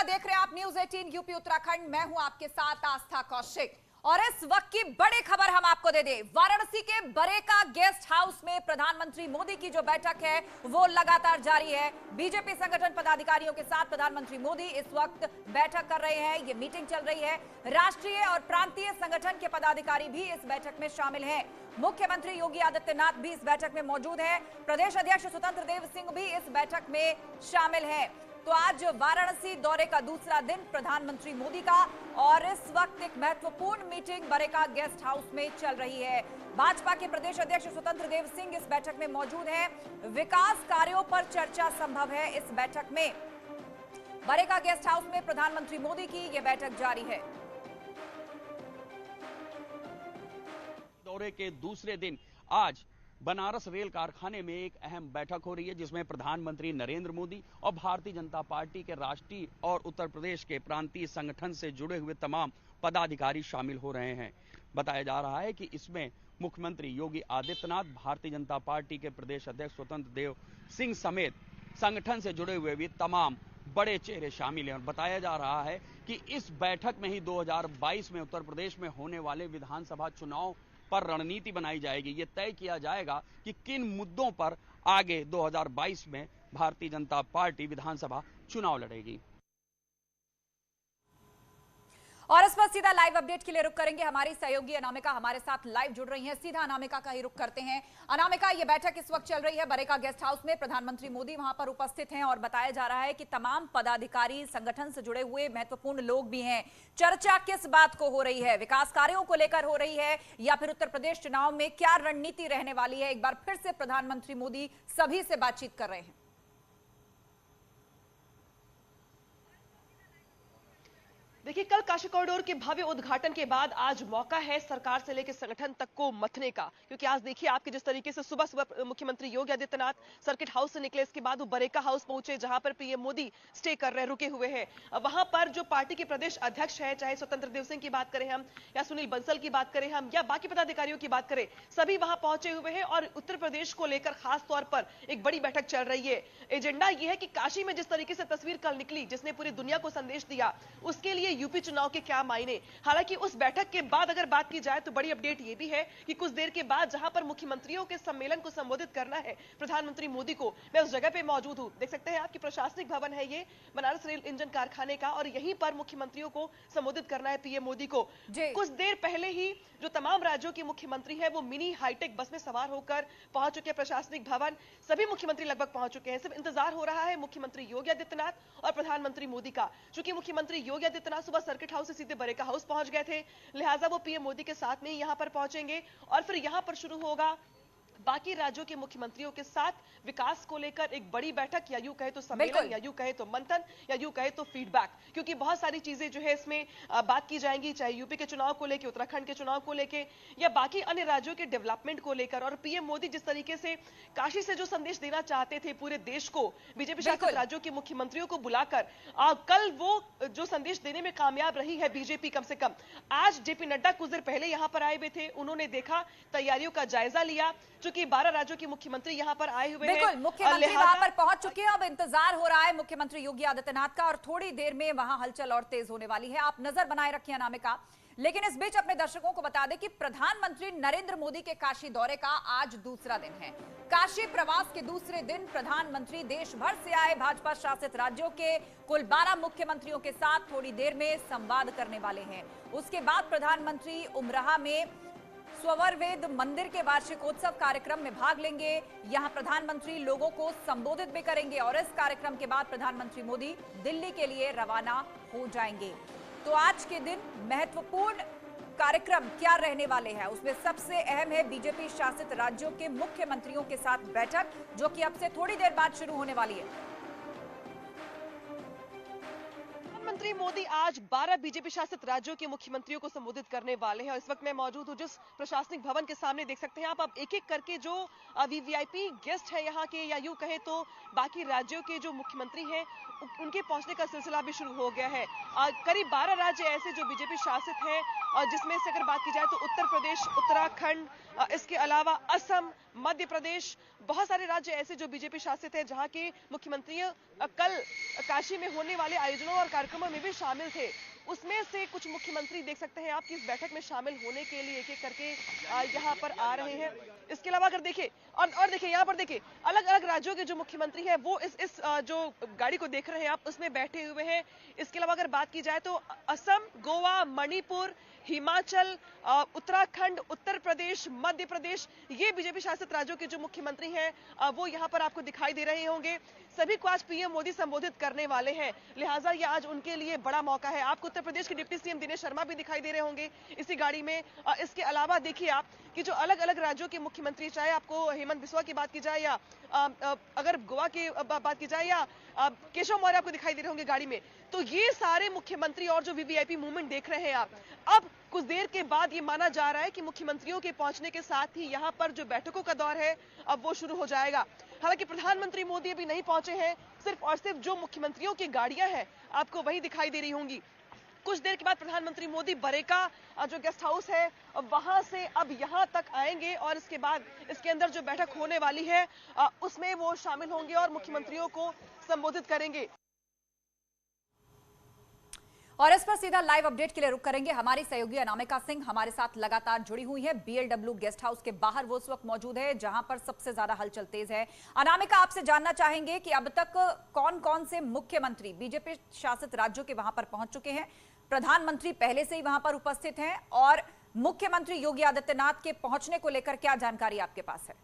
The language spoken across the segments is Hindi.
नमस्कार, देख रहे हैं आप न्यूज 18 यूपी उत्तराखंड। मैं हूं आपके साथ आस्था कौशिक और इस वक्त की बड़ी खबर हम आपको दे दें। वाराणसी के बरेका गेस्ट हाउस में प्रधानमंत्री मोदी की जो बैठक है वो लगातार जारी है। बीजेपी संगठन पदाधिकारियों के साथ प्रधानमंत्री मोदी इस वक्त बैठक कर रहे हैं, ये मीटिंग चल रही है। राष्ट्रीय और प्रांतीय संगठन के पदाधिकारी भी इस बैठक में शामिल हैं। मुख्यमंत्री योगी आदित्यनाथ भी इस बैठक में मौजूद है। प्रदेश अध्यक्ष स्वतंत्र देव सिंह भी इस बैठक में शामिल है। तो आज वाराणसी दौरे का दूसरा दिन प्रधानमंत्री मोदी का और इस वक्त एक महत्वपूर्ण मीटिंग बरेका गेस्ट हाउस में चल रही है। भाजपा के प्रदेश अध्यक्ष स्वतंत्र देव सिंह इस बैठक में मौजूद हैं। विकास कार्यों पर चर्चा संभव है इस बैठक में। बरेका गेस्ट हाउस में प्रधानमंत्री मोदी की यह बैठक जारी है। दौरे के दूसरे दिन आज बनारस रेल कारखाने में एक अहम बैठक हो रही है, जिसमें प्रधानमंत्री नरेंद्र मोदी और भारतीय जनता पार्टी के राष्ट्रीय और उत्तर प्रदेश के प्रांतीय संगठन से जुड़े हुए तमाम पदाधिकारी शामिल हो रहे हैं। बताया जा रहा है कि इसमें मुख्यमंत्री योगी आदित्यनाथ, भारतीय जनता पार्टी के प्रदेश अध्यक्ष स्वतंत्र देव सिंह समेत संगठन से जुड़े हुए भी तमाम बड़े चेहरे शामिल हैं। और बताया जा रहा है कि इस बैठक में ही 2022 में उत्तर प्रदेश में होने वाले विधानसभा चुनाव पर रणनीति बनाई जाएगी। ये तय किया जाएगा कि किन मुद्दों पर आगे 2022 में भारतीय जनता पार्टी विधानसभा चुनाव लड़ेगी। और इस पर सीधा लाइव अपडेट के लिए रुक करेंगे। हमारी सहयोगी अनामिका हमारे साथ लाइव जुड़ रही हैं। सीधा अनामिका का ही रुक करते हैं। अनामिका, ये बैठक इस वक्त चल रही है बरेका गेस्ट हाउस में। प्रधानमंत्री मोदी वहां पर उपस्थित हैं और बताया जा रहा है कि तमाम पदाधिकारी, संगठन से जुड़े हुए महत्वपूर्ण लोग भी हैं। चर्चा किस बात को हो रही है? विकास कार्यों को लेकर हो रही है या फिर उत्तर प्रदेश चुनाव में क्या रणनीति रहने वाली है? एक बार फिर से प्रधानमंत्री मोदी सभी से बातचीत कर रहे हैं। देखिए, कल काशी कॉरिडोर के भव्य उद्घाटन के बाद आज मौका है सरकार से लेकर संगठन तक को मथने का। क्योंकि आज देखिए आपके जिस तरीके से सुबह सुबह मुख्यमंत्री योगी आदित्यनाथ सर्किट हाउस से निकले, इसके बाद वो बरेका हाउस पहुंचे जहां पर पीएम मोदी स्टे कर रहे, रुके हुए हैं। वहां पर जो पार्टी के प्रदेश अध्यक्ष है, चाहे स्वतंत्र देव सिंह की बात करें हम, या सुनील बंसल की बात करें हम, या बाकी पदाधिकारियों की बात करें, सभी वहां पहुंचे हुए हैं। और उत्तर प्रदेश को लेकर खास तौर पर एक बड़ी बैठक चल रही है। एजेंडा यह है कि काशी में जिस तरीके से तस्वीर कल निकली, जिसने पूरी दुनिया को संदेश दिया, उसके लिए यूपी चुनाव के क्या मायने। हालांकि उस बैठक के बाद अगर बात की जाए तो बड़ी अपडेट यह भी है कि कुछ देर के बाद जहां पर मुख्यमंत्रियों के सम्मेलन को संबोधित करना है प्रधानमंत्री मोदी को, मैं उस जगह पे मौजूद हूं। देख सकते हैं आपकी प्रशासनिक भवन है ये बनारस रेल इंजन कारखाने का, और यहीं पर मुख्यमंत्रियों को संबोधित करना है पीएम मोदी को। कुछ देर पहले ही जो तमाम राज्यों के मुख्यमंत्री है वो मिनी हाईटेक बस में सवार होकर पहुंच चुके हैं प्रशासनिक भवन। सभी मुख्यमंत्री लगभग पहुंच चुके हैं। सिर्फ इंतजार हो रहा है मुख्यमंत्री योगी आदित्यनाथ और प्रधानमंत्री मोदी का। चूंकि मुख्यमंत्री योगी आदित्यनाथ सुबह सर्किट हाउस से सीधे बरेका हाउस पहुंच गए थे, लिहाजा वो पीएम मोदी के साथ में ही यहां पर पहुंचेंगे और फिर यहां पर शुरू होगा बाकी राज्यों के मुख्यमंत्रियों के साथ विकास को लेकर एक बड़ी बैठक, या यूं कहे तो सम्मेलन, या यूं कहे तो मंथन, या यूं कहे तो फीडबैक। क्योंकि बहुत सारी चीजें जो है इसमें बात की जाएंगी, चाहे यूपी के चुनाव को लेकर, उत्तराखंड के चुनाव को लेकर, या बाकी अन्य राज्यों के डेवलपमेंट को लेकर। और पीएम मोदी जिस तरीके से काशी से जो संदेश देना चाहते थे पूरे देश को, बीजेपी शासित राज्यों के मुख्यमंत्रियों को बुलाकर, कल वो जो संदेश देने में कामयाब रही है बीजेपी। कम से कम आज जेपी नड्डा कुछ देर पहले यहां पर आए हुए थे, उन्होंने देखा, तैयारियों का जायजा लिया। चूंकि 12 राज्यों के मुख्यमंत्री यहां पर आए हुए हैं, बिल्कुल मुख्यमंत्री वहां पर पहुंच चुके हैं। अब इंतजार हो रहा है मुख्यमंत्री योगी आदित्यनाथ का और थोड़ी देर में वहां हलचल और तेज होने वाली है। आप नजर बनाए रखिए अनामिका। लेकिन इस बीच अपने दर्शकों को बता दें कि प्रधानमंत्री नरेंद्र मोदी के काशी दौरे का आज दूसरा दिन है। काशी प्रवास के दूसरे दिन प्रधानमंत्री देश भर से आए भाजपा शासित राज्यों के कुल 12 मुख्यमंत्रियों के साथ थोड़ी देर में संवाद करने वाले हैं। उसके बाद प्रधानमंत्री उमराह में स्ववर वेद मंदिर के वार्षिकोत्सव कार्यक्रम में भाग लेंगे। यहां प्रधानमंत्री लोगों को संबोधित भी करेंगे और इस कार्यक्रम के बाद प्रधानमंत्री मोदी दिल्ली के लिए रवाना हो जाएंगे। तो आज के दिन महत्वपूर्ण कार्यक्रम क्या रहने वाले हैं, उसमें सबसे अहम है बीजेपी शासित राज्यों के मुख्यमंत्रियों के साथ बैठक, जो कि अब से थोड़ी देर बाद शुरू होने वाली है। प्रधानमंत्री मोदी आज 12 बीजेपी शासित राज्यों के मुख्यमंत्रियों को संबोधित करने वाले हैं और इस वक्त मैं मौजूद हूं जिस प्रशासनिक भवन के सामने। देख सकते हैं आप, अब एक एक करके जो वीवीआईपी गेस्ट है यहाँ के, या यूं कहें तो बाकी राज्यों के जो मुख्यमंत्री हैं, उनके पहुंचने का सिलसिला भी शुरू हो गया है। करीब 12 राज्य ऐसे जो बीजेपी शासित हैं, और जिसमें से अगर बात की जाए तो उत्तर प्रदेश, उत्तराखंड, इसके अलावा असम, मध्य प्रदेश, बहुत सारे राज्य ऐसे जो बीजेपी शासित हैं, जहां के मुख्यमंत्री कल काशी में होने वाले आयोजनों और कार्यक्रमों में भी शामिल थे। उसमें से कुछ मुख्यमंत्री देख सकते हैं आप कि इस बैठक में शामिल होने के लिए एक एक करके यहाँ पर आ रहे हैं। इसके अलावा अगर देखें और देखिए यहाँ पर देखिए अलग अलग राज्यों के जो मुख्यमंत्री हैं वो इस जो गाड़ी को देख रहे हैं आप, उसमें बैठे हुए हैं। इसके अलावा अगर बात की जाए तो असम, गोवा, मणिपुर, हिमाचल, उत्तराखंड, उत्तर प्रदेश, मध्य प्रदेश, ये बीजेपी शासित राज्यों के जो मुख्यमंत्री हैं वो यहाँ पर आपको दिखाई दे रहे होंगे। सभी को आज पीएम मोदी संबोधित करने वाले हैं, लिहाजा ये आज उनके लिए बड़ा मौका है। आपको उत्तर प्रदेश के डिप्टी सीएम दिनेश शर्मा भी दिखाई दे रहे होंगे इसी गाड़ी में। इसके अलावा देखिए आप कि जो अलग अलग राज्यों के मुख्यमंत्री, चाहे आपको हेमंत बिस्वा की बात की जाए या अगर गोवा की बात की जाए या केशव मौर्य आपको दिखाई दे रहे होंगे गाड़ी में, तो ये सारे मुख्यमंत्री और जो वीवीआईपी मूवमेंट देख रहे हैं आप, अब कुछ देर के बाद ये माना जा रहा है कि मुख्यमंत्रियों के पहुंचने के साथ ही यहां पर जो बैठकों का दौर है अब वो शुरू हो जाएगा। हालांकि प्रधानमंत्री मोदी अभी नहीं पहुंचे हैं, सिर्फ और सिर्फ जो मुख्यमंत्रियों की गाड़ियां हैं आपको वही दिखाई दे रही होंगी। कुछ देर के बाद प्रधानमंत्री मोदी बरेका जो गेस्ट हाउस है वहां से अब यहां तक आएंगे और इसके बाद इसके अंदर जो बैठक होने वाली है उसमें वो शामिल होंगे और मुख्यमंत्रियों को संबोधित करेंगे। और इस पर सीधा लाइव अपडेट के लिए रुक करेंगे। हमारी सहयोगी अनामिका सिंह हमारे साथ लगातार जुड़ी हुई है। बीएलडब्ल्यू गेस्ट हाउस के बाहर वो उस वक्त मौजूद है जहां पर सबसे ज्यादा हलचल तेज है। अनामिका, आपसे जानना चाहेंगे कि अब तक कौन कौन से मुख्यमंत्री बीजेपी शासित राज्यों के वहां पर पहुंच चुके हैं? प्रधानमंत्री पहले से ही वहां पर उपस्थित हैं और मुख्यमंत्री योगी आदित्यनाथ के पहुंचने को लेकर क्या जानकारी आपके पास है?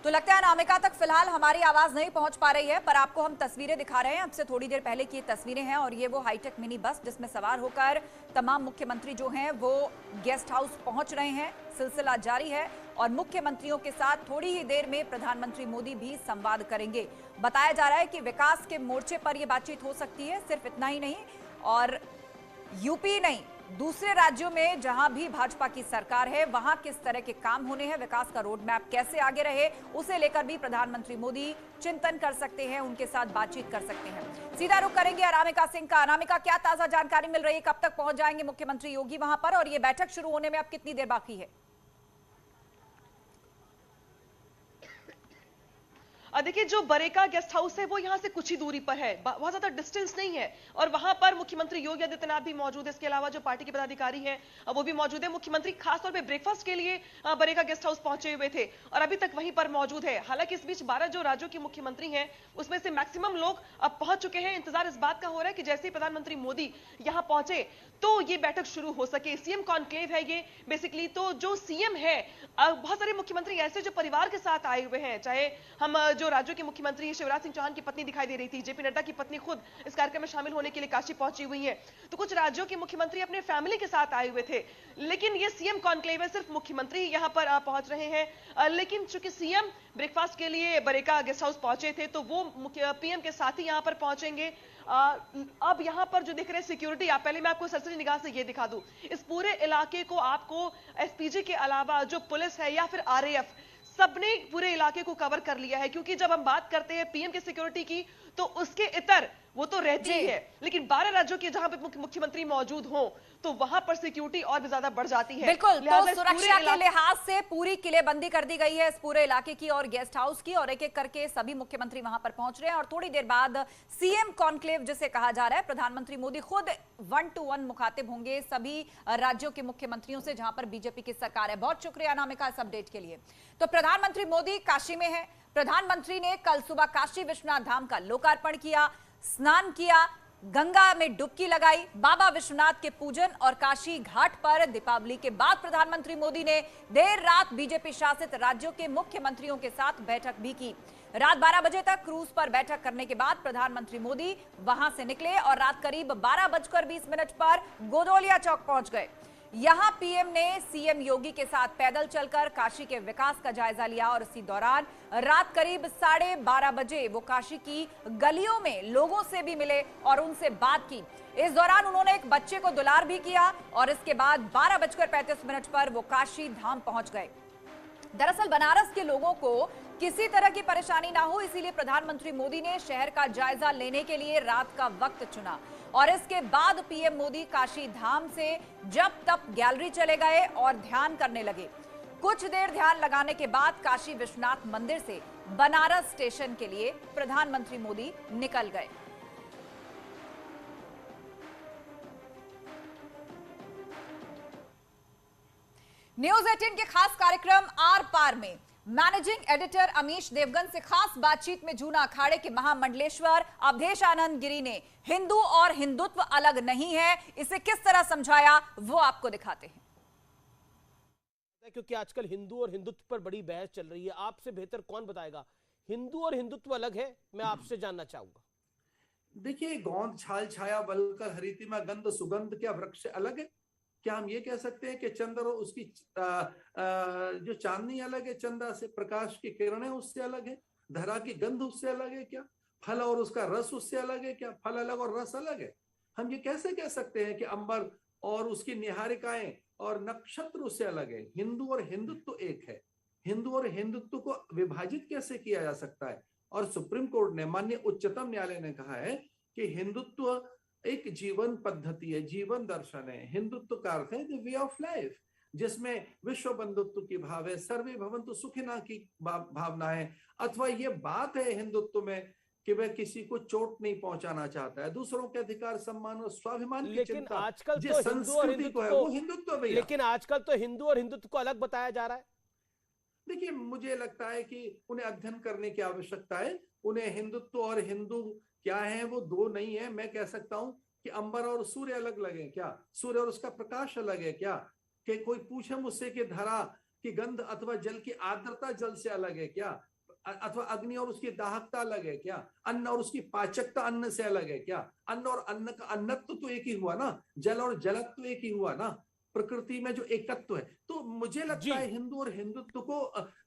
तो लगता है अनामिका तक फिलहाल हमारी आवाज नहीं पहुंच पा रही है, पर आपको हम तस्वीरें दिखा रहे हैं। अब से थोड़ी देर पहले की तस्वीरें हैं और ये वो हाईटेक मिनी बस जिसमें सवार होकर तमाम मुख्यमंत्री जो हैं वो गेस्ट हाउस पहुंच रहे हैं। सिलसिला जारी है और मुख्यमंत्रियों के साथ थोड़ी ही देर में प्रधानमंत्री मोदी भी संवाद करेंगे। बताया जा रहा है कि विकास के मोर्चे पर यह बातचीत हो सकती है। सिर्फ इतना ही नहीं, और यूपी नहीं, दूसरे राज्यों में जहां भी भाजपा की सरकार है वहां किस तरह के काम होने हैं, विकास का रोड मैप कैसे आगे रहे, उसे लेकर भी प्रधानमंत्री मोदी चिंतन कर सकते हैं, उनके साथ बातचीत कर सकते हैं। सीधा रुख करेंगे अनामिका सिंह का। अनामिका, क्या ताजा जानकारी मिल रही है? कब तक पहुंच जाएंगे मुख्यमंत्री योगी वहां पर और ये बैठक शुरू होने में अब कितनी देर बाकी है? देखिए, जो बरेका गेस्ट हाउस है वो यहाँ से कुछ ही दूरी पर है, बहुत ज्यादा डिस्टेंस नहीं है, और वहां पर मुख्यमंत्री योगी आदित्यनाथ भी मौजूद है। इसके अलावा जो पार्टी के पदाधिकारी हैं वो भी मौजूद है। मुख्यमंत्री खासतौर पे ब्रेकफास्ट के लिए बरेका गेस्ट हाउस पहुंचे हुए थे और अभी तक वहीं पर मौजूद है। हालांकि इस बीच 12 जो राज्यों के मुख्यमंत्री हैं उसमें से मैक्सिमम लोग अब पहुंच चुके हैं। इंतजार इस बात का हो रहा है कि जैसे ही प्रधानमंत्री मोदी यहाँ पहुंचे तो ये बैठक शुरू हो सके। सीएम कॉन्क्लेव है ये बेसिकली। तो जो सीएम है, बहुत सारे मुख्यमंत्री ऐसे जो परिवार के साथ आए हुए हैं, चाहे हम जो राज्यों के मुख्यमंत्री शिवराज सिंह चौहान की पत्नी दिखाई दे रही थी, जेपी नड्डा की पत्नी खुद इस कार्यक्रम में शामिल होने के लिए काशी पहुंची हुई है, तो कुछ राज्यों के मुख्यमंत्री अपने फैमिली के साथ आए हुए थे। लेकिन ये सीएम कॉन्क्लेव है, सिर्फ मुख्यमंत्री यहां पर पहुंच रहे हैं। लेकिन चूंकि सीएम ब्रेकफास्ट के लिए बरेका गेस्ट हाउस पहुंचे थे तो वो पीएम के साथ ही यहां पर पहुंचेंगे। अब यहां पर जो दिख रहे सिक्योरिटी, आप पहले मैं आपको सरसरी निगाह से ये दिखा दूं, इस पूरे इलाके को आपको एसपीजी के अलावा जो पुलिस है या फिर आरएएफ, सबने पूरे इलाके को कवर कर लिया है। क्योंकि जब हम बात करते हैं पीएम की सिक्योरिटी की तो उसके इतर वो तो रहती ही है, लेकिन 12 राज्यों के जहां पर मुख्यमंत्री मौजूद हो तो वहां पर सिक्योरिटी और भी ज्यादा बढ़ जाती है। बिल्कुल, तो सुरक्षा के लिहाज से पूरी किलेबंदी कर दी गई है इस पूरे इलाके की और गेस्ट हाउस की, और एक एक करके सभी मुख्यमंत्री वहां पर पहुंच रहे हैं। और थोड़ी देर बाद सीएम कॉन्क्लेव जिसे कहा जा रहा है, प्रधानमंत्री मोदी खुद 1-to-1 मुखातिब होंगे सभी राज्यों के मुख्यमंत्रियों से जहां पर बीजेपी की सरकार है। बहुत शुक्रिया अनामिका इस अपडेट के लिए। तो प्रधानमंत्री मोदी काशी में है। प्रधानमंत्री ने कल सुबह काशी विश्वनाथ धाम का लोकार्पण किया, स्नान किया, गंगा में डुबकी लगाई, बाबा विश्वनाथ के पूजन और काशी घाट पर दीपावली के बाद प्रधानमंत्री मोदी ने देर रात बीजेपी शासित राज्यों के मुख्यमंत्रियों के साथ बैठक भी की। रात 12 बजे तक क्रूज पर बैठक करने के बाद प्रधानमंत्री मोदी वहां से निकले और रात करीब 12:20 पर गोदोलिया चौक पहुंच गए। यहां पीएम ने सीएम योगी के साथ पैदल चलकर काशी के विकास का जायजा लिया और इसी दौरान रात करीब 12:30 बजे वो काशी की गलियों में लोगों से भी मिले और उनसे बात की। इस दौरान उन्होंने एक बच्चे को दुलार भी किया और इसके बाद 12:35 पर वो काशी धाम पहुंच गए। दरअसल बनारस के लोगों को किसी तरह की परेशानी ना हो, इसीलिए प्रधानमंत्री मोदी ने शहर का जायजा लेने के लिए रात का वक्त चुना और इसके बाद पीएम मोदी काशी धाम से जब तब गैलरी चले गए और ध्यान करने लगे। कुछ देर ध्यान लगाने के बाद काशी विश्वनाथ मंदिर से बनारस स्टेशन के लिए प्रधानमंत्री मोदी निकल गए। न्यूज 18 के खास कार्यक्रम आर पार में मैनेजिंग एडिटर अमीश देवगन से खास बातचीत में जूना अखाड़े के महामंडलेश्वर अवधेश आनंद गिरी ने हिंदू और हिंदुत्व अलग नहीं है, इसे किस तरह समझाया वो आपको दिखाते हैं। क्योंकि आजकल हिंदू और हिंदुत्व पर बड़ी बहस चल रही है, आपसे बेहतर कौन बताएगा हिंदू और हिंदुत्व अलग है? मैं आपसे जानना चाहूंगा। देखिए, गौंद छाल छाया बलकर हरितिमा गंध सुगंध, क्या वृक्ष अलग है? क्या हम ये कह सकते हैं कि चंद्र और उसकी जो चांदनी अलग है, चंद्रा से प्रकाश की किरणें उससे अलग है? धरा की गंध उससे अलग है क्या? फल और उसका रस उससे अलग है क्या? फल अलग और रस अलग है? हम ये कैसे कह सकते हैं कि अंबर और उसकी निहारिकाएं और नक्षत्र उससे अलग है? हिंदू और हिंदुत्व एक है। हिंदू और हिंदुत्व को विभाजित कैसे किया जा सकता है? और सुप्रीम कोर्ट ने, माननीय उच्चतम न्यायालय ने कहा है कि हिंदुत्व एक जीवन पद्धति है, जीवन दर्शन है। हिंदुत्व का अर्थ है द वे ऑफ लाइफ, जिसमें विश्व बंधुत्व की भाव है, सर्वे भवन्तु सुखिनः की भावना है। अथवा ये बात है हिंदुत्व में कि वह किसी को चोट नहीं पहुंचाना चाहता है, दूसरों के अधिकार, सम्मान और स्वाभिमान की चिंता, आजकल जिस तो हिंदू और संस्कृति हिंदुत्व को है वो हिंदुत्व भैया। लेकिन आजकल तो हिंदू और हिंदुत्व को अलग बताया जा रहा है। देखिए, मुझे लगता है कि उन्हें अध्ययन करने की आवश्यकता है। उन्हें हिंदुत्व और हिंदू क्या है वो दो नहीं है। मैं कह सकता हूं कि अंबर और सूर्य अलग लगे क्या? सूर्य और उसका प्रकाश अलग है क्या? कि कोई पूछे मुझसे कि धरा की गंध अथवा जल की आर्द्रता जल से अलग है क्या? अथवा अग्नि और उसकी दाहकता अलग है क्या? अन्न और उसकी पाचकता अन्न से अलग है क्या? अन्न और अन्न का अन्नत्व तो एक ही हुआ ना, जल और जलत्व एक ही हुआ ना, प्रकृति में जो एकत्व है। तो मुझे लगता है हिंदू और हिंदुत्व को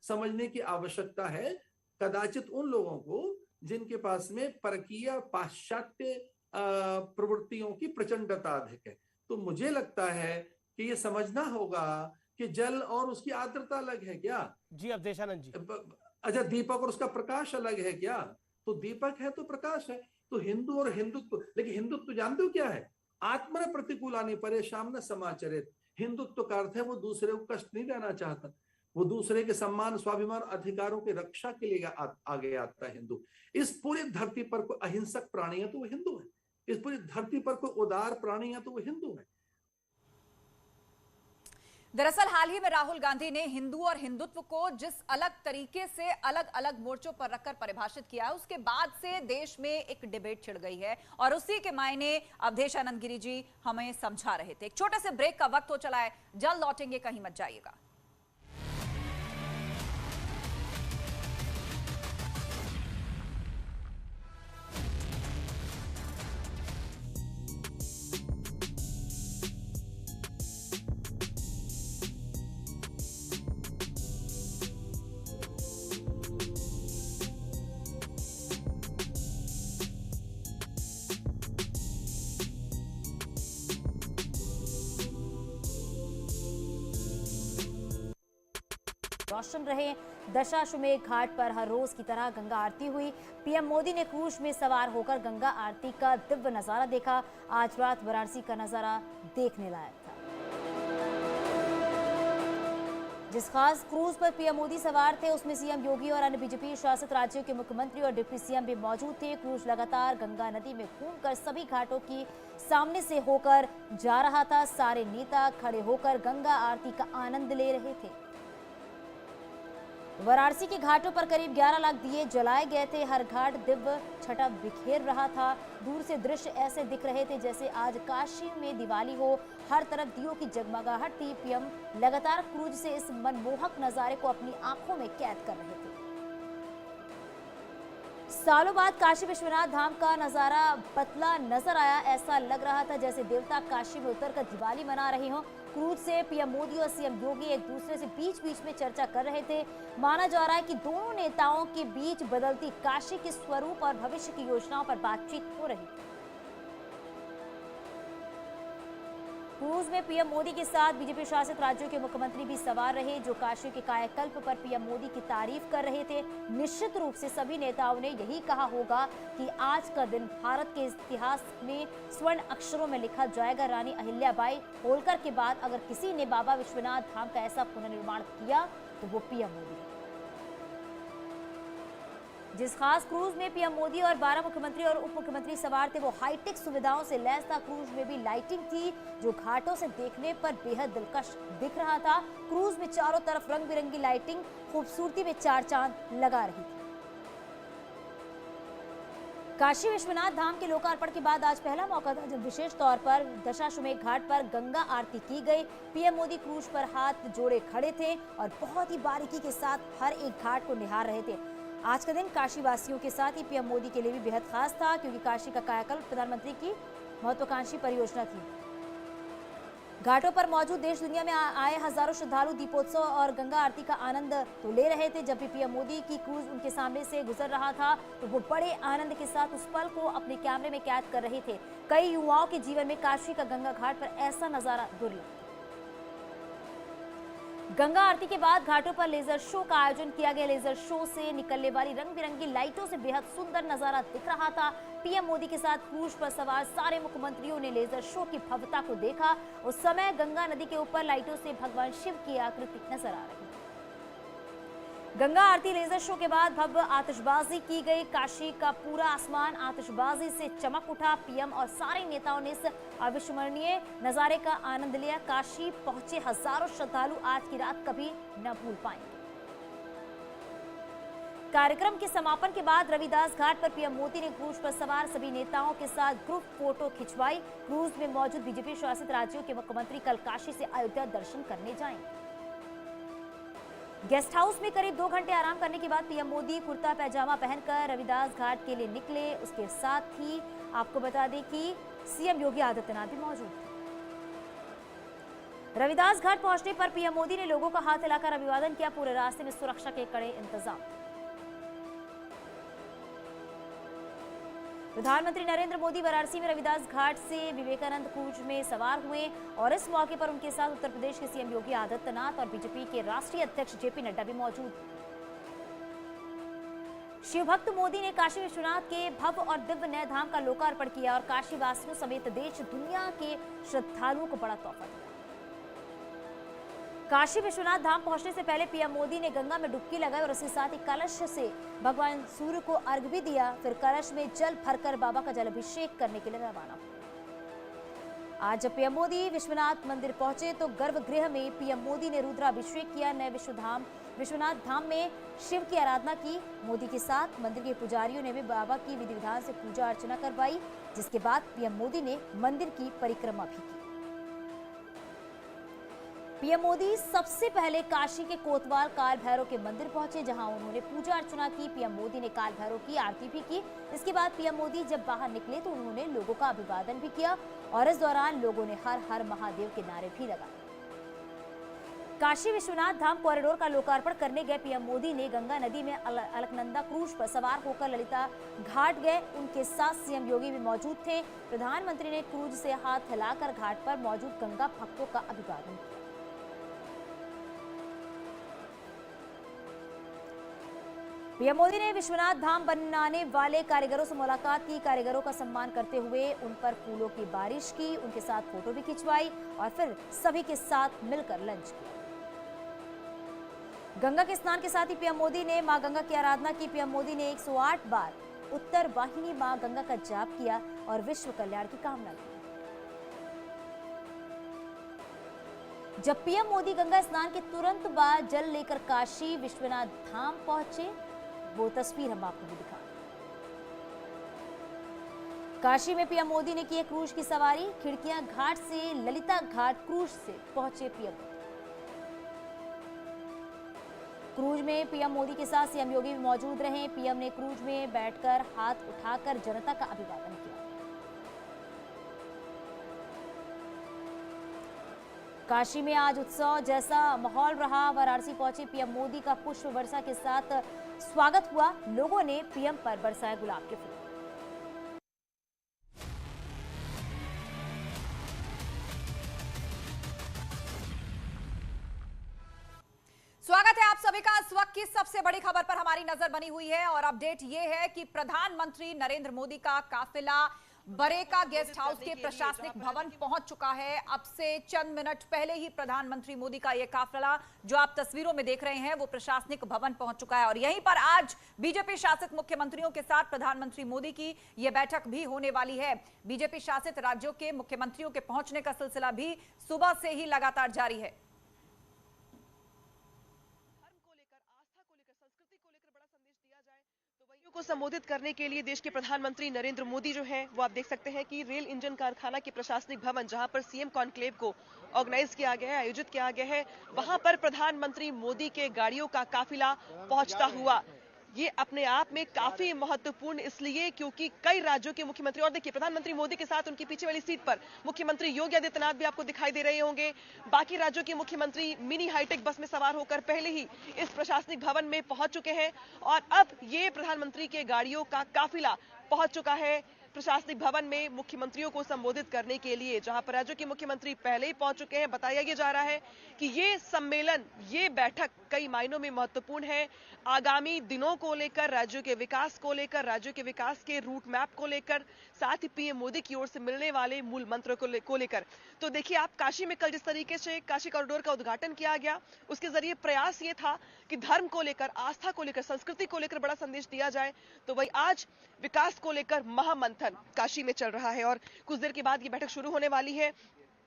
समझने की आवश्यकता है, कदाचित उन लोगों को जिनके पास में परकीय पाश्चात्य प्रवृत्तियों की प्रचंडता अधिक है। तो मुझे लगता है कि ये समझना होगा कि जल और उसकी आर्द्रता अलग है क्या? जी अवधेशानंद जी। अच्छा, दीपक और उसका प्रकाश अलग है क्या? तो दीपक है तो प्रकाश है। तो हिंदू और हिंदुत्व, लेकिन हिंदुत्व जानते हो क्या है? आत्मन प्रतिकूलानि परेशान न समाचरित। हिंदुत्व का अर्थ है वो दूसरे को कष्ट नहीं देना चाहता, वो दूसरे के सम्मान, स्वाभिमान, अधिकारों की रक्षा के लिए आगे आता है हिंदू। इस पूरी धरती पर कोई अहिंसक प्राणी है तो वो हिंदू है। इस पूरी धरती पर कोई उदार प्राणी है तो वो हिंदू है। दरअसल हाल ही में राहुल गांधी ने हिंदू और हिंदुत्व को जिस अलग तरीके से अलग अलग मोर्चों पर रखकर परिभाषित किया है, उसके बाद से देश में एक डिबेट छिड़ गई है और उसी के मायने अवधेश आनंद गिरी जी हमें समझा रहे थे। एक छोटे से ब्रेक का वक्त हो चला है, जल्द लौटेंगे, कहीं मत जाइएगा। रोशन रहे। दशाश्वमेध घाट पर हर रोज की तरह गंगा आरती हुई। पीएम मोदी ने क्रूज में सवार होकर गंगा आरती का दिव्य नजारा देखा। आज रात वाराणसी का नजारा देखने लायक था। जिस खास क्रूज पर पीएम मोदी सवार थे उसमें सीएम योगी और अन्य बीजेपी शासित राज्यों के मुख्यमंत्री और डिप्टी सीएम भी मौजूद थे। क्रूज लगातार गंगा नदी में घूमकर सभी घाटों की सामने से होकर जा रहा था। सारे नेता खड़े होकर गंगा आरती का आनंद ले रहे थे। वाराणसी के घाटों पर करीब 11 लाख दिए जलाए गए थे। हर घाट दिव्य छटा बिखेर रहा था। दूर से दृश्य ऐसे दिख रहे थे जैसे आज काशी में दिवाली हो। हर तरफ दियों की जगमगाहट थी। पीएम लगातार क्रूज से इस मनमोहक नजारे को अपनी आंखों में कैद कर रहे थे। सालों बाद काशी विश्वनाथ धाम का नजारा बदला नजर आया। ऐसा लग रहा था जैसे देवता काशी में उतरकर दिवाली मना रहे हों। क्रूज से पीएम मोदी और सीएम योगी एक दूसरे से बीच बीच में चर्चा कर रहे थे। माना जा रहा है कि दोनों नेताओं के बीच बदलती काशी के स्वरूप और भविष्य की योजनाओं पर बातचीत हो रही थी। क्रूज में पीएम मोदी के साथ बीजेपी शासित राज्यों के मुख्यमंत्री भी सवार रहे, जो काशी के कायाकल्प पर पीएम मोदी की तारीफ कर रहे थे। निश्चित रूप से सभी नेताओं ने यही कहा होगा कि आज का दिन भारत के इतिहास में स्वर्ण अक्षरों में लिखा जाएगा। रानी अहिल्याबाई होलकर के बाद अगर किसी ने बाबा विश्वनाथ धाम का ऐसा पुनर्निर्माण किया तो वो पीएम मोदी है। जिस खास क्रूज में पीएम मोदी और 12 मुख्यमंत्री और उप मुख्यमंत्री सवार थे वो हाईटेक सुविधाओं से लैस था। क्रूज में भी लाइटिंग थी जो घाटों से देखने पर बेहद दिलकश दिख रहा था। क्रूज में चारों तरफ रंग बिरंगी लाइटिंग खूबसूरती में चार चांद लगा रही थी। काशी विश्वनाथ धाम के लोकार्पण के बाद आज पहला मौका था जब विशेष तौर पर दशाश्वमेध घाट पर गंगा आरती की गई। पीएम मोदी क्रूज पर हाथ जोड़े खड़े थे और बहुत ही बारीकी के साथ हर एक घाट को निहार रहे थे। आज का दिन काशी वासियों के साथ ही पीएम मोदी के लिए भी बेहद खास था, क्योंकि काशी का कायाकल्प प्रधानमंत्री की महत्वाकांक्षी परियोजना थी। घाटों पर मौजूद देश दुनिया में आए हजारों श्रद्धालु दीपोत्सव और गंगा आरती का आनंद तो ले रहे थे। जब भी पीएम मोदी की क्रूज उनके सामने से गुजर रहा था तो वो बड़े आनंद के साथ उस पल को अपने कैमरे में कैद कर रहे थे। कई युवाओं के जीवन में काशी का गंगा घाट पर ऐसा नजारा दुर्लभ। गंगा आरती के बाद घाटों पर लेजर शो का आयोजन किया गया। लेजर शो से निकलने वाली रंग बिरंगी लाइटों से बेहद सुंदर नजारा दिख रहा था। पीएम मोदी के साथ क्रूज पर सवार सारे मुख्यमंत्रियों ने लेजर शो की भव्यता को देखा। उस समय गंगा नदी के ऊपर लाइटों से भगवान शिव की आकृति नजर आ रही। गंगा आरती लेजर शो के बाद भव्य आतिशबाजी की गई। काशी का पूरा आसमान आतिशबाजी से चमक उठा। पीएम और सारे नेताओं ने इस अविस्मरणीय नजारे का आनंद लिया। काशी पहुंचे हजारों श्रद्धालु आज की रात कभी न भूल पाएंगे। कार्यक्रम के समापन के बाद रविदास घाट पर पीएम मोदी ने क्रूज पर सवार सभी नेताओं के साथ ग्रुप फोटो खिंचवाई। क्रूज में मौजूद बीजेपी शासित राज्यों के मुख्यमंत्री कल काशी से अयोध्या दर्शन करने जाएंगे। गेस्ट हाउस में करीब 2 घंटे आराम करने के बाद पीएम मोदी कुर्ता पैजामा पहनकर रविदास घाट के लिए निकले। उसके साथ ही आपको बता दें कि सीएम योगी आदित्यनाथ भी मौजूद थे। रविदास घाट पहुंचने पर पीएम मोदी ने लोगों का हाथ हिलाकर अभिवादन किया। पूरे रास्ते में सुरक्षा के कड़े इंतजाम। प्रधानमंत्री नरेंद्र मोदी वाराणसी में रविदास घाट से विवेकानंद क्रूज में सवार हुए और इस मौके पर उनके साथ उत्तर प्रदेश के सीएम योगी आदित्यनाथ और बीजेपी के राष्ट्रीय अध्यक्ष जेपी नड्डा भी मौजूद। शिवभक्त मोदी ने काशी विश्वनाथ के भव्य और दिव्य नए धाम का लोकार्पण किया और काशी वासियों समेत देश दुनिया के श्रद्धालुओं को बड़ा तोहफा दिया। काशी विश्वनाथ धाम पहुंचने से पहले पीएम मोदी ने गंगा में डुबकी लगाई और उसके साथ ही कलश से भगवान सूर्य को अर्घ भी दिया। फिर कलश में जल भरकर बाबा का जलाभिषेक करने के लिए रवाना हुए। आज जब पीएम मोदी विश्वनाथ मंदिर पहुंचे तो गर्भगृह में पीएम मोदी ने रुद्राभिषेक किया। नए विश्वनाथ धाम में शिव की आराधना की। मोदी के साथ मंदिर के पुजारियों ने भी बाबा की विधि विधान से पूजा अर्चना करवाई, जिसके बाद पीएम मोदी ने मंदिर की परिक्रमा भी की। पीएम मोदी सबसे पहले काशी के कोतवाल काल भैरव के मंदिर पहुंचे, जहां उन्होंने पूजा अर्चना की। पीएम मोदी ने काल भैरव की आरती भी की। इसके बाद पीएम मोदी जब बाहर निकले तो उन्होंने लोगों का अभिवादन भी किया और इस दौरान लोगों ने हर हर महादेव के नारे भी लगाए। काशी विश्वनाथ धाम कॉरिडोर का लोकार्पण करने गए पीएम मोदी ने गंगा नदी में अलकनंदा क्रूज पर सवार होकर ललिता घाट गए। उनके साथ सीएम योगी भी मौजूद थे। प्रधानमंत्री ने क्रूज से हाथ हिलाकर घाट पर मौजूद गंगा भक्तों का अभिवादन किया। पीएम मोदी ने विश्वनाथ धाम बनाने वाले कारीगरों से मुलाकात की। कारीगरों का सम्मान करते हुए उन पर फूलों की बारिश की, उनके साथ फोटो भी खिंचवाई और फिर सभी के साथ मिलकर लंच किया। गंगा के स्नान के साथ ही पीएम मोदी ने मां गंगा की आराधना की। पीएम मोदी ने 108 बार उत्तर वाहिनी मां गंगा का जाप किया और विश्व कल्याण की कामना की। जब पीएम मोदी गंगा स्नान के तुरंत बाद जल लेकर काशी विश्वनाथ धाम पहुंचे, वो तस्वीर हम आपको भी दिखा। काशी में पीएम मोदी ने की क्रूज की सवारी। खिड़कियां घाट से ललिता घाट क्रूज से पहुंचे पीएम। क्रूज में पीएम मोदी के साथ सीएम योगी भी मौजूद रहे। पीएम ने क्रूज में बैठकर हाथ उठाकर जनता का अभिवादन किया। काशी में आज उत्सव जैसा माहौल रहा। वाराणसी पहुंचे पीएम मोदी का पुष्प वर्षा के साथ स्वागत हुआ। लोगों ने पीएम पर बरसाए गुलाब के फूल। स्वागत है आप सभी का। इस वक्त की सबसे बड़ी खबर पर हमारी नजर बनी हुई है और अपडेट यह है कि प्रधानमंत्री नरेंद्र मोदी का काफिला बरेका गेस्ट हाउस के प्रशासनिक भवन पहुंच चुका है। अब से चंद मिनट पहले ही प्रधानमंत्री मोदी का यह काफिला जो आप तस्वीरों में देख रहे हैं वो प्रशासनिक भवन पहुंच चुका है और यहीं पर आज बीजेपी शासित मुख्यमंत्रियों के साथ प्रधानमंत्री मोदी की यह बैठक भी होने वाली है। बीजेपी शासित राज्यों के मुख्यमंत्रियों के पहुंचने का सिलसिला भी सुबह से ही लगातार जारी है। को संबोधित करने के लिए देश के प्रधानमंत्री नरेंद्र मोदी जो हैं वो आप देख सकते हैं कि रेल इंजन कारखाना के प्रशासनिक भवन जहां पर सीएम कॉन्क्लेव को ऑर्गेनाइज किया गया है, आयोजित किया गया है, वहां पर प्रधानमंत्री मोदी के गाड़ियों का काफिला पहुंचता हुआ। ये अपने आप में काफी महत्वपूर्ण इसलिए क्योंकि कई राज्यों के मुख्यमंत्री, और देखिए प्रधानमंत्री मोदी के साथ उनकी पीछे वाली सीट पर मुख्यमंत्री योगी आदित्यनाथ भी आपको दिखाई दे रहे होंगे। बाकी राज्यों के मुख्यमंत्री मिनी हाईटेक बस में सवार होकर पहले ही इस प्रशासनिक भवन में पहुंच चुके हैं और अब ये प्रधानमंत्री के गाड़ियों का काफिला पहुंच चुका है प्रशासनिक भवन में मुख्यमंत्रियों को संबोधित करने के लिए, जहां पर राज्यों के मुख्यमंत्री पहले ही पहुंच चुके हैं। बताया ये जा रहा है कि ये सम्मेलन, ये बैठक कई मायनों में महत्वपूर्ण है। आगामी दिनों को लेकर, राज्यों के विकास को लेकर, राज्यों के विकास के रूट मैप को लेकर, साथ ही पीएम मोदी की ओर से मिलने वाले मूल मंत्र को लेकर। तो देखिए आप काशी में कल जिस तरीके से काशी कॉरिडोर का उद्घाटन किया गया, उसके जरिए प्रयास ये था कि धर्म को लेकर, आस्था को लेकर, संस्कृति को लेकर बड़ा संदेश दिया जाए। तो वही आज विकास को लेकर महामंथन काशी में चल रहा है और कुछ देर के बाद ये बैठक शुरू होने वाली है।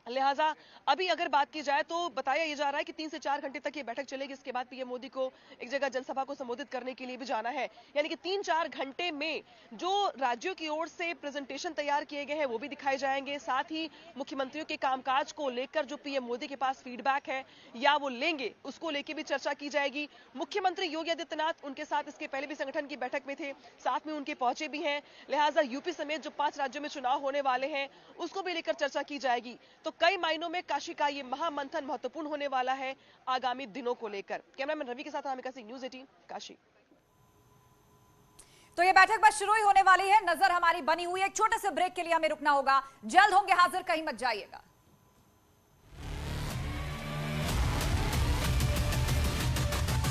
लिहाजा अभी अगर बात की जाए तो बताया ये जा रहा है कि 3 से 4 घंटे तक ये बैठक चलेगी। इसके बाद पीएम मोदी को एक जगह जनसभा को संबोधित करने के लिए भी जाना है। यानी कि 3-4 घंटे में जो राज्यों की ओर से प्रेजेंटेशन तैयार किए गए हैं वो भी दिखाए जाएंगे। साथ ही मुख्यमंत्रियों के कामकाज को लेकर जो पीएम मोदी के पास फीडबैक है या वो लेंगे, उसको लेकर भी चर्चा की जाएगी। मुख्यमंत्री योगी आदित्यनाथ उनके साथ इसके पहले भी संगठन की बैठक में थे, साथ में उनके पहुंचे भी हैं। लिहाजा यूपी समेत जो 5 राज्यों में चुनाव होने वाले हैं उसको भी लेकर चर्चा की जाएगी। तो कई मायनों में काशी का ये महामंथन महत्वपूर्ण होने वाला है आगामी दिनों को लेकर। कैमरामैन रवि के साथ अनामिका सिंह, न्यूज़ 18 काशी। तो ये बैठक बस शुरू ही होने वाली है, नजर हमारी बनी हुई है। एक छोटे से ब्रेक के लिए हमें रुकना होगा, जल्द होंगे हाजिर, कहीं मत जाइएगा।